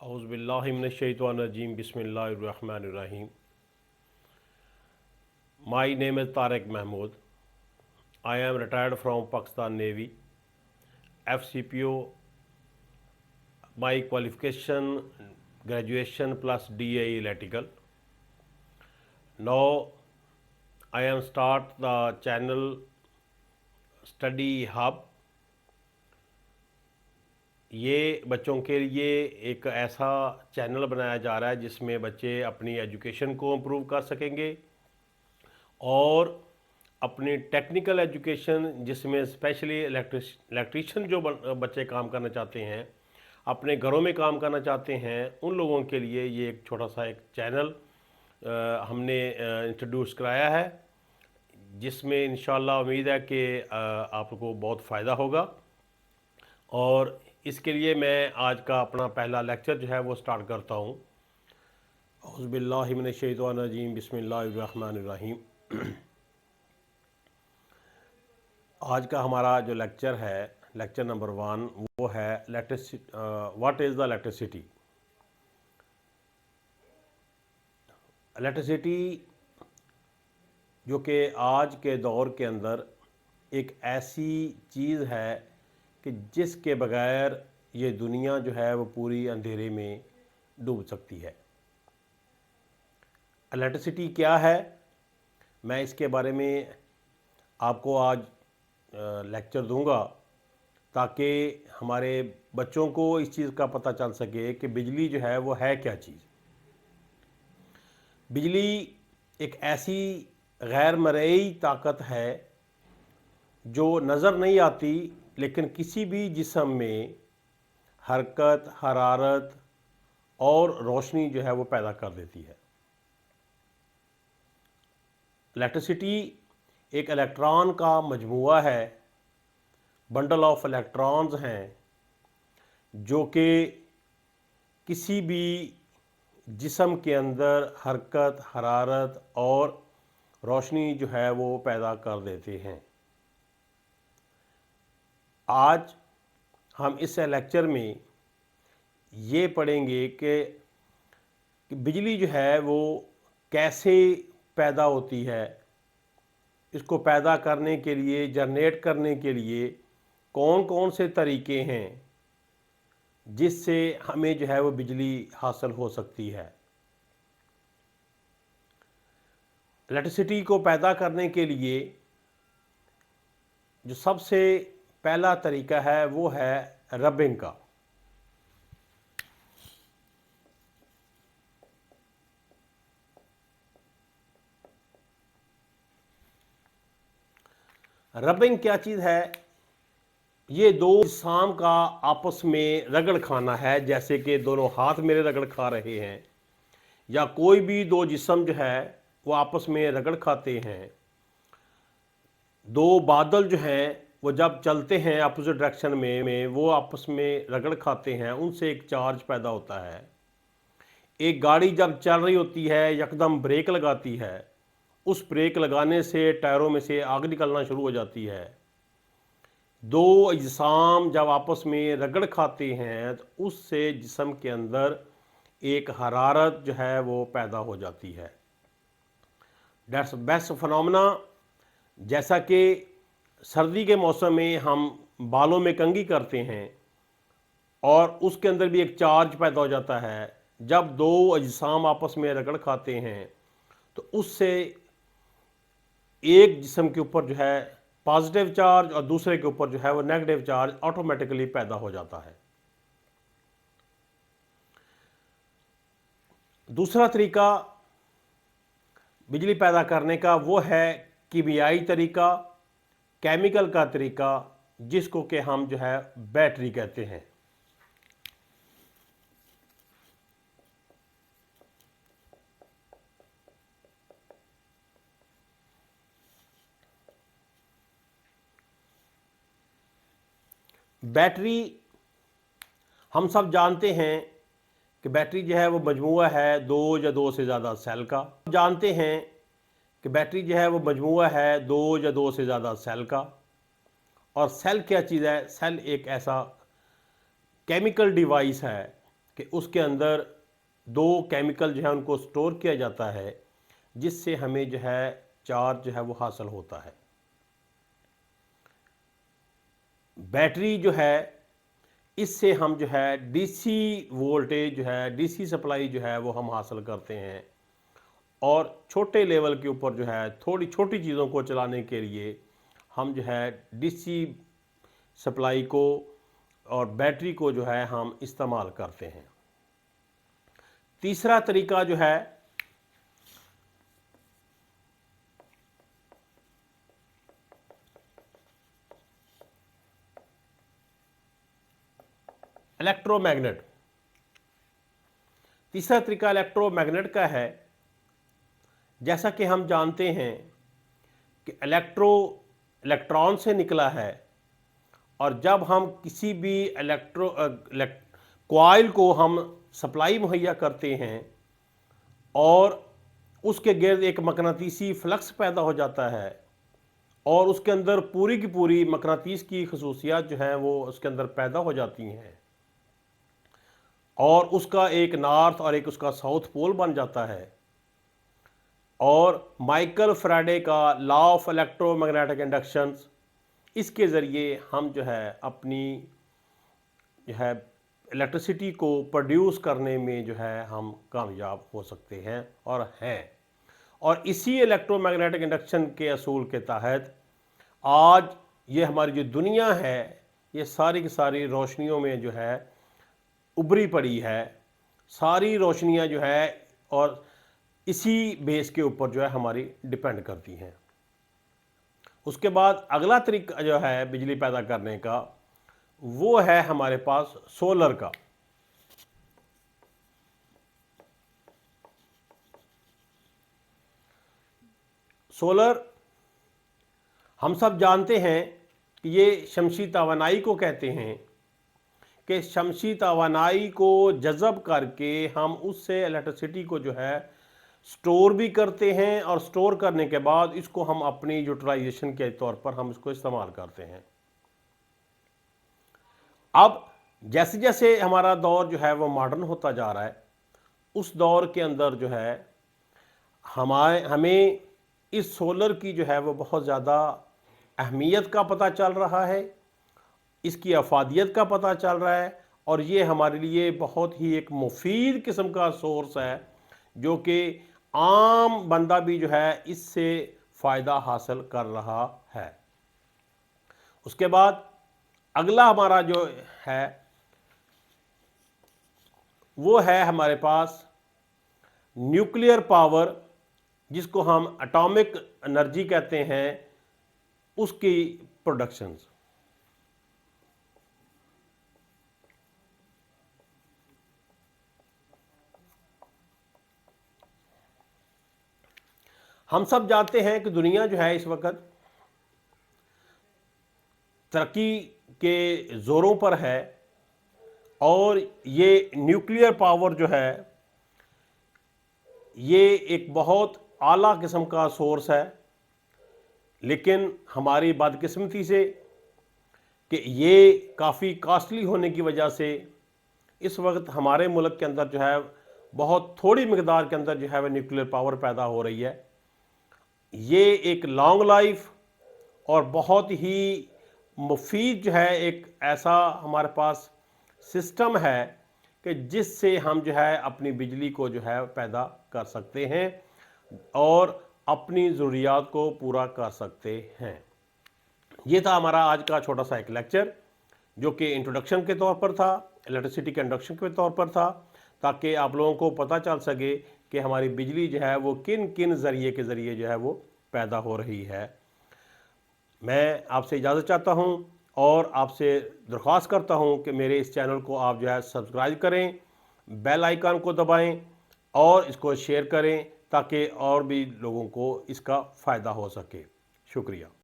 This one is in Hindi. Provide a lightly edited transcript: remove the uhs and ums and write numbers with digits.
Auzubillahiminash-shaytanir-rajim. Bismillahir-Rahmanir-Rahim. My name is Tariq Mahmood. I am retired from Pakistan Navy, FCPO. My qualification graduation plus DAE electrical. Now I am start the channel Study Hub. ये बच्चों के लिए एक ऐसा चैनल बनाया जा रहा है जिसमें बच्चे अपनी एजुकेशन को इम्प्रूव कर सकेंगे और अपनी टेक्निकल एजुकेशन जिसमें स्पेशली इलेक्ट्रिशियन जो बच्चे काम करना चाहते हैं, अपने घरों में काम करना चाहते हैं, उन लोगों के लिए ये एक छोटा सा एक चैनल हमने इंट्रोड्यूस कराया है, जिसमें इंशाल्लाह उम्मीद है कि आपको बहुत फ़ायदा होगा। और इसके लिए मैं आज का अपना पहला लेक्चर जो है वो स्टार्ट करता हूँ। औज़ुबिल्लाहिमिनश्शैतानिर्रजीम बिस्मिल्लाहिर्रहमानिर्रहीम। आज का हमारा जो लेक्चर है, लेक्चर नंबर 1, वो है what is the electricity. Electricity जो कि आज के दौर के अंदर एक ऐसी चीज़ है कि जिसके बगैर ये दुनिया जो है वो पूरी अंधेरे में डूब सकती है। इलेक्ट्रिसिटी क्या है, मैं इसके बारे में आपको आज लेक्चर दूंगा ताकि हमारे बच्चों को इस चीज़ का पता चल सके कि बिजली जो है वो है क्या चीज़। बिजली एक ऐसी गैर मरई ताकत है जो नज़र नहीं आती, लेकिन किसी भी जिस्म में हरकत, हरारत और रोशनी जो है वो पैदा कर देती है। इलेक्ट्रिसिटी एक इलेक्ट्रॉन का मजमूआ है, बंडल ऑफ इलेक्ट्रॉन्स हैं जो कि किसी भी जिस्म के अंदर हरकत, हरारत और रोशनी जो है वो पैदा कर देते हैं। आज हम इस लेक्चर में ये पढ़ेंगे कि बिजली जो है वो कैसे पैदा होती है, इसको पैदा करने के लिए, जनरेट करने के लिए कौन कौन से तरीके हैं जिससे हमें जो है वो बिजली हासिल हो सकती है। इलेक्ट्रिसिटी को पैदा करने के लिए जो सबसे पहला तरीका है वो है रबिंग का। रबिंग क्या चीज़ है? ये दो जिस्म का आपस में रगड़ खाना है, जैसे कि दोनों हाथ मेरे रगड़ खा रहे हैं, या कोई भी दो जिस्म जो है वो आपस में रगड़ खाते हैं। दो बादल जो हैं वो जब चलते हैं अपोजिट डायरेक्शन में वो आपस में रगड़ खाते हैं, उनसे एक चार्ज पैदा होता है। एक गाड़ी जब चल रही होती है, यकदम ब्रेक लगाती है, उस ब्रेक लगाने से टायरों में से आग निकलना शुरू हो जाती है। दो अजसाम जब आपस में रगड़ खाते हैं तो उससे जिस्म के अंदर एक हरारत जो है वो पैदा हो जाती है। That's best phenomena. जैसा कि सर्दी के मौसम में हम बालों में कंघी करते हैं और उसके अंदर भी एक चार्ज पैदा हो जाता है। जब दो अजसाम आपस में रगड़ खाते हैं तो उससे एक जिस्म के ऊपर जो है पॉजिटिव चार्ज और दूसरे के ऊपर जो है वो नेगेटिव चार्ज ऑटोमेटिकली पैदा हो जाता है। दूसरा तरीका बिजली पैदा करने का वो है कीमियाई तरीका, केमिकल का तरीका, जिसको कि हम जो है बैटरी कहते हैं। बैटरी हम सब जानते हैं कि बैटरी जो है वो मजमूआ है दो या दो से ज़्यादा सेल का। जानते हैं कि बैटरी जो है वो मजमूआ है दो या दो से ज़्यादा सेल का। और सेल क्या चीज़ है? सेल एक ऐसा केमिकल डिवाइस है कि उसके अंदर दो केमिकल जो है उनको स्टोर किया जाता है, जिससे हमें जो है चार्ज जो है वो हासिल होता है। बैटरी जो है, इससे हम जो है डीसी वोल्टेज जो है, डीसी सप्लाई जो है वो हम हासिल करते हैं। और छोटे लेवल के ऊपर जो है थोड़ी छोटी चीज़ों को चलाने के लिए हम जो है डीसी सप्लाई को और बैटरी को जो है हम इस्तेमाल करते हैं। तीसरा तरीका जो है इलेक्ट्रोमैग्नेट। तीसरा तरीका इलेक्ट्रोमैग्नेट का है। जैसा कि हम जानते हैं कि इलेक्ट्रॉन से निकला है, और जब हम किसी भी कॉइल को हम सप्लाई मुहैया करते हैं और उसके गिर्द एक मकनातीसी फ्लक्स पैदा हो जाता है, और उसके अंदर पूरी की पूरी मकनातीस की खसूसियात जो हैं वो उसके अंदर पैदा हो जाती हैं, और उसका एक नॉर्थ और एक उसका साउथ पोल बन जाता है। और माइकल फैराडे का लॉ ऑफ इलेक्ट्रोमैग्नेटिक इंडक्शन, इसके ज़रिए हम जो है अपनी जो है इलेक्ट्रिसिटी को प्रोड्यूस करने में जो है हम कामयाब हो सकते हैं और हैं। और इसी इलेक्ट्रोमैग्नेटिक इंडक्शन के असूल के तहत आज ये हमारी जो दुनिया है ये सारी की सारी रोशनियों में जो है उभरी पड़ी है। सारी रोशनियां जो है और इसी बेस के ऊपर जो है हमारी डिपेंड करती हैं। उसके बाद अगला तरीका जो है बिजली पैदा करने का, वो है हमारे पास सोलर का। सोलर हम सब जानते हैं कि ये शमसी तवानाई को कहते हैं, कि शमसी तवानाई को जज़ब करके हम उससे इलेक्ट्रिसिटी को जो है स्टोर भी करते हैं, और स्टोर करने के बाद इसको हम अपनी यूटिलाइजेशन के तौर पर हम इसको इस्तेमाल करते हैं। अब जैसे जैसे हमारा दौर जो है वो मॉडर्न होता जा रहा है, उस दौर के अंदर जो है हमें इस सोलर की जो है वो बहुत ज़्यादा अहमियत का पता चल रहा है, इसकी अफादियत का पता चल रहा है, और ये हमारे लिए बहुत ही एक मुफीद किस्म का सोर्स है, जो कि आम बंदा भी जो है इससे फ़ायदा हासिल कर रहा है। उसके बाद अगला हमारा जो है वो है हमारे पास न्यूक्लियर पावर, जिसको हम एटॉमिक एनर्जी कहते हैं, उसकी प्रोडक्शंस। हम सब जानते हैं कि दुनिया जो है इस वक्त तरक्की के ज़ोरों पर है, और ये न्यूक्लियर पावर जो है ये एक बहुत आला किस्म का सोर्स है। लेकिन हमारी बदकिस्मती से कि ये काफ़ी कॉस्टली होने की वजह से इस वक्त हमारे मुल्क के अंदर जो है बहुत थोड़ी मकदार के अंदर जो है वह न्यूक्लियर पावर पैदा हो रही है। ये एक लॉन्ग लाइफ और बहुत ही मुफीद जो है एक ऐसा हमारे पास सिस्टम है कि जिससे हम जो है अपनी बिजली को जो है पैदा कर सकते हैं और अपनी ज़रूरियात को पूरा कर सकते हैं। ये था हमारा आज का छोटा सा एक लेक्चर, जो कि इंट्रोडक्शन के तौर पर था, इलेक्ट्रिसिटी के इंट्रोडक्शन के तौर पर था, ताकि आप लोगों को पता चल सके कि हमारी बिजली जो है वो किन किन ज़रिए के ज़रिए जो है वो पैदा हो रही है। मैं आपसे इजाज़त चाहता हूं और आपसे दरख्वास्त करता हूं कि मेरे इस चैनल को आप जो है सब्सक्राइब करें, बेल आइकन को दबाएं और इसको शेयर करें, ताकि और भी लोगों को इसका फ़ायदा हो सके। शुक्रिया।